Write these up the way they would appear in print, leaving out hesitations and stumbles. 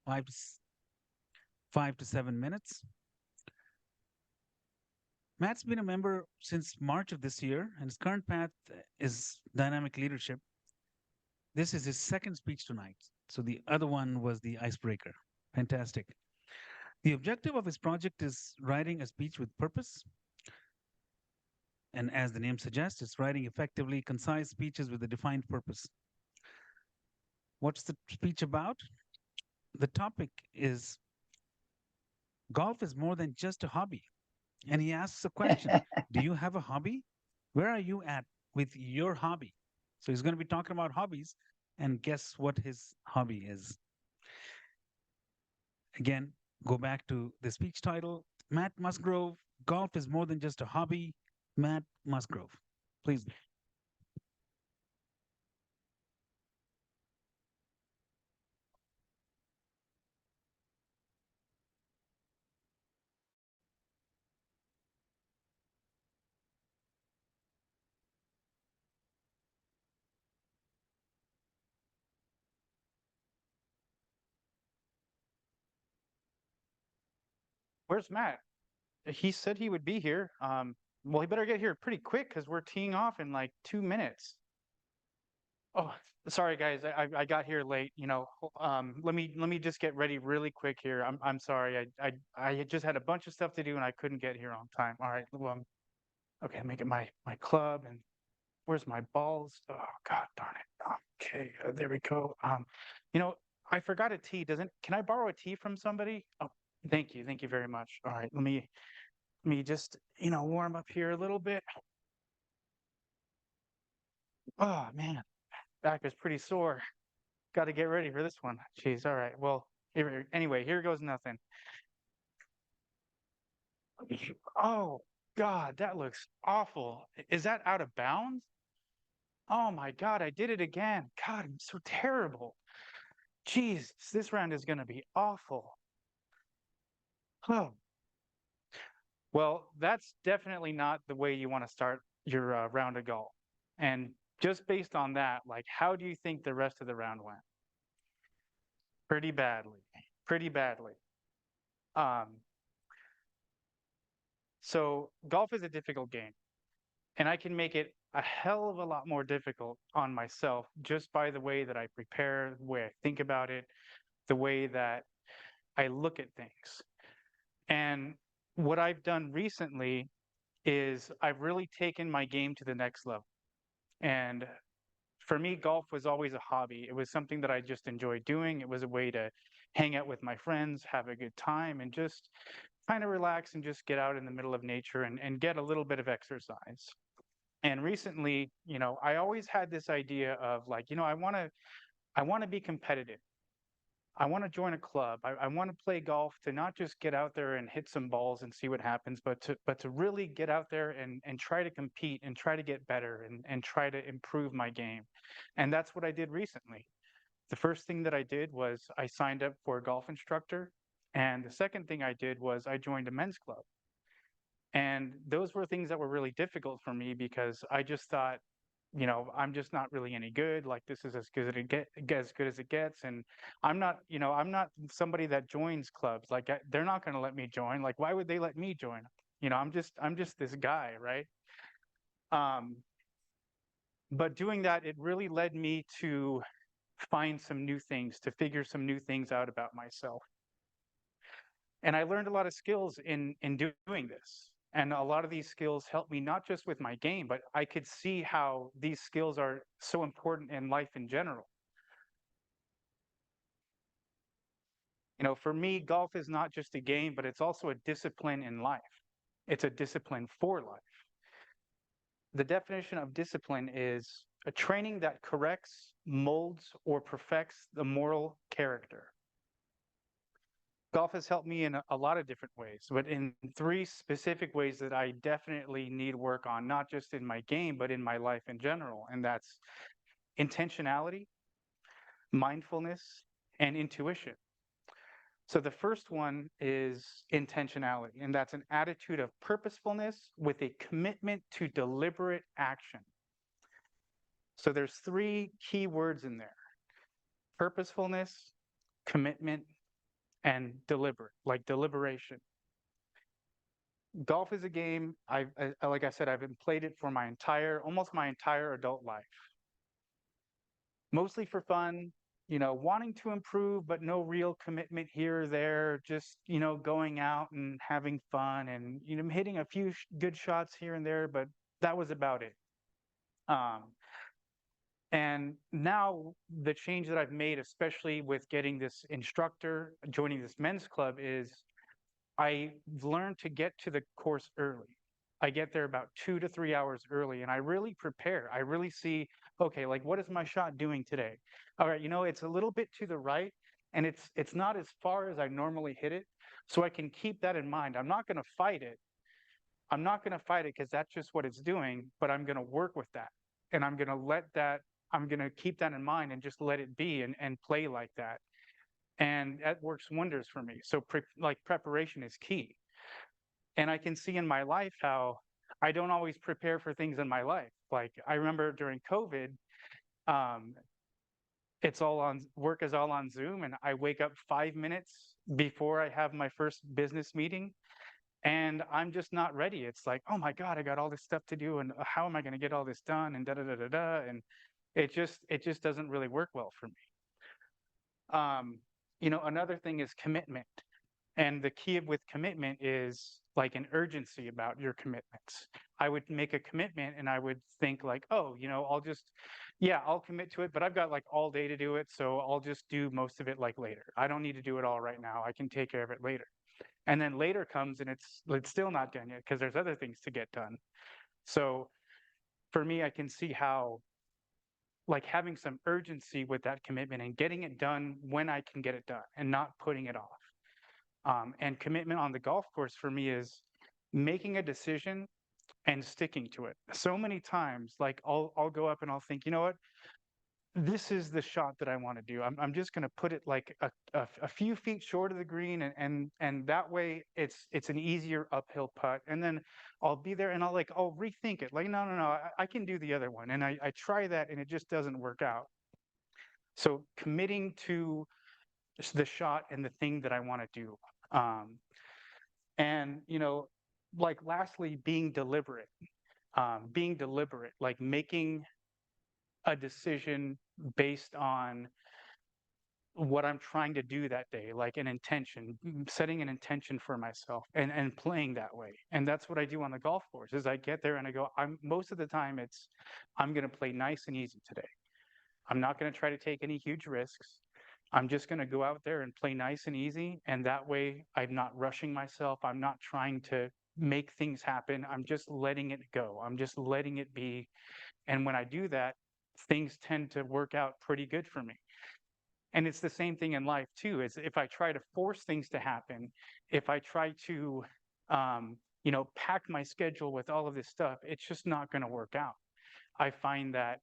5 to 5 to 7 minutes. Matt's been a member since March of this year, and his current path is dynamic leadership. This is his second speech tonight. So the other one was the icebreaker. Fantastic. The objective of his project is writing a speech with purpose. And as the name suggests, it's writing effectively concise speeches with a defined purpose. What's the speech about? The topic is golf is more than just a hobby. And he asks a question: do you have a hobby? Where are you at with your hobby? So he's going to be talking about hobbies. And guess what his hobby is? Again, go back to the speech title: Matt Musgrove, golf is more than just a hobby. Matt Musgrove, please. Where's Matt? He said he would be here. Well, he better get here pretty quick because we're teeing off in like 2 minutes. Oh, sorry guys, I got here late. Let me just get ready really quick here. I'm sorry. I had just had a bunch of stuff to do and I couldn't get here on time. All right. Well, okay, I'm making my club and where's my balls? Oh God darn it. Okay, there we go. You know, I forgot a tee. Doesn't Can I borrow a tee from somebody? Oh, thank you very much. All right, let me just warm up here a little bit. Oh man, back is pretty sore. Got to get ready for this one. Jeez. All right. Well, anyway, here goes nothing. Oh God, that looks awful. Is that out of bounds? Oh my God, I did it again. God, I'm so terrible. Jeez, this round is going to be awful. Oh, well, that's definitely not the way you want to start your round of golf. And just based on that, like, how do you think the rest of the round went? Pretty badly. Pretty badly. Um, so golf is a difficult game, and I can make it a hell of a lot more difficult on myself just by the way that I prepare, the way I think about it, the way that I look at things. And what I've done recently is I've really taken my game to the next level. And for me, golf was always a hobby. It was something that I just enjoyed doing. It was a way to hang out with my friends, have a good time, and just kind of relax and just get out in the middle of nature and get a little bit of exercise. And recently, I always had this idea of like, I want to be competitive. I want to join a club. I want to play golf to not just get out there and hit some balls and see what happens, but to really get out there and try to compete and try to get better and try to improve my game. And that's what I did recently. The first thing that I did was I signed up for a golf instructor. And the second thing I did was I joined a men's club. And those were things that were really difficult for me because I just thought, I'm just not really any good. Like this is as good as it gets. And I'm not somebody that joins clubs. Like they're not going to let me join. Like why would they let me join? I'm just this guy, right? Um, but doing that, it really led me to find some new things, to figure some new things out about myself. And I learned a lot of skills in doing this. And a lot of these skills helped me not just with my game, but I could see how these skills are so important in life in general. For me, golf is not just a game, but it's also a discipline in life. It's a discipline for life. The definition of discipline is a training that corrects, molds, or perfects the moral character. Golf has helped me in a lot of different ways, but in three specific ways that I definitely need work on, not just in my game, but in my life in general. And that's intentionality, mindfulness, and intuition. So the first one is intentionality, and that's an attitude of purposefulness with a commitment to deliberate action. So there's three key words in there: purposefulness, commitment, and deliberate, like deliberation. Golf is a game like I said, I've been played it for almost my entire adult life. Mostly for fun, wanting to improve, but no real commitment here or there, just, going out and having fun and, hitting a few good shots here and there, but that was about it. Um, and now the change that I've made, especially with getting this instructor, joining this men's club, is I've learned to get to the course early. I get there about 2 to 3 hours early and I really prepare. I really see, okay, like what is my shot doing today? All right, it's a little bit to the right and it's not as far as I normally hit it. So I can keep that in mind. I'm not going to fight it. I'm not going to fight it because that's just what it's doing, but I'm going to work with that. And I'm going to keep that in mind and just let it be and play like that. And that works wonders for me. So preparation is key. And I can see in my life how I don't always prepare for things in my life. Like I remember during COVID, um, it's all on work is all on Zoom, and I wake up 5 minutes before I have my first business meeting, and I'm just not ready. It's like, oh my God, I got all this stuff to do, and how am I going to get all this done? And da da da da da. And it just doesn't really work well for me. Um, another thing is commitment. And the key with commitment is like an urgency about your commitments. I would make a commitment and I would think like, oh, I'll commit to it, but I've got like all day to do it. So I'll just do most of it like later. I don't need to do it all right now. I can take care of it later. And then later comes and it's still not done yet because there's other things to get done. So for me, I can see how like having some urgency with that commitment and getting it done when I can get it done and not putting it off. And commitment on the golf course for me is making a decision and sticking to it. So many times, like I'll go up and I'll think, you know what? This is the shot that I want to do. I'm just going to put it like a few feet short of the green, and that way it's an easier uphill putt. And then I'll be there and I'll rethink it. Like no, I can do the other one. And I try that and it just doesn't work out. So committing to the shot and the thing that I want to do. Um, and like lastly, being deliberate, like making a decision based on what I'm trying to do that day, like an intention, setting an intention for myself and playing that way. And that's what I do on the golf course is I get there and I go, most of the time I'm going to play nice and easy today. I'm not going to try to take any huge risks. I'm just going to go out there and play nice and easy. And that way I'm not rushing myself. I'm not trying to make things happen. I'm just letting it go. I'm just letting it be. And when I do that, things tend to work out pretty good for me. And it's the same thing in life too. Is if I try to force things to happen, if I try to, pack my schedule with all of this stuff, it's just not going to work out. I find that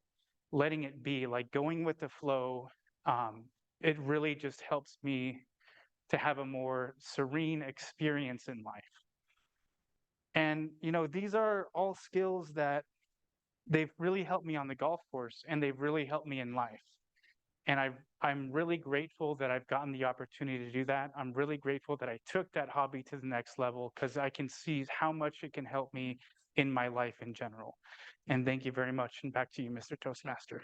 letting it be, like going with the flow, it really just helps me to have a more serene experience in life. And, these are all skills that they've really helped me on the golf course and they've really helped me in life. And I'm really grateful that I've gotten the opportunity to do that. I'm really grateful that I took that hobby to the next level because I can see how much it can help me in my life in general. And thank you very much. And back to you, Mr. Toastmaster.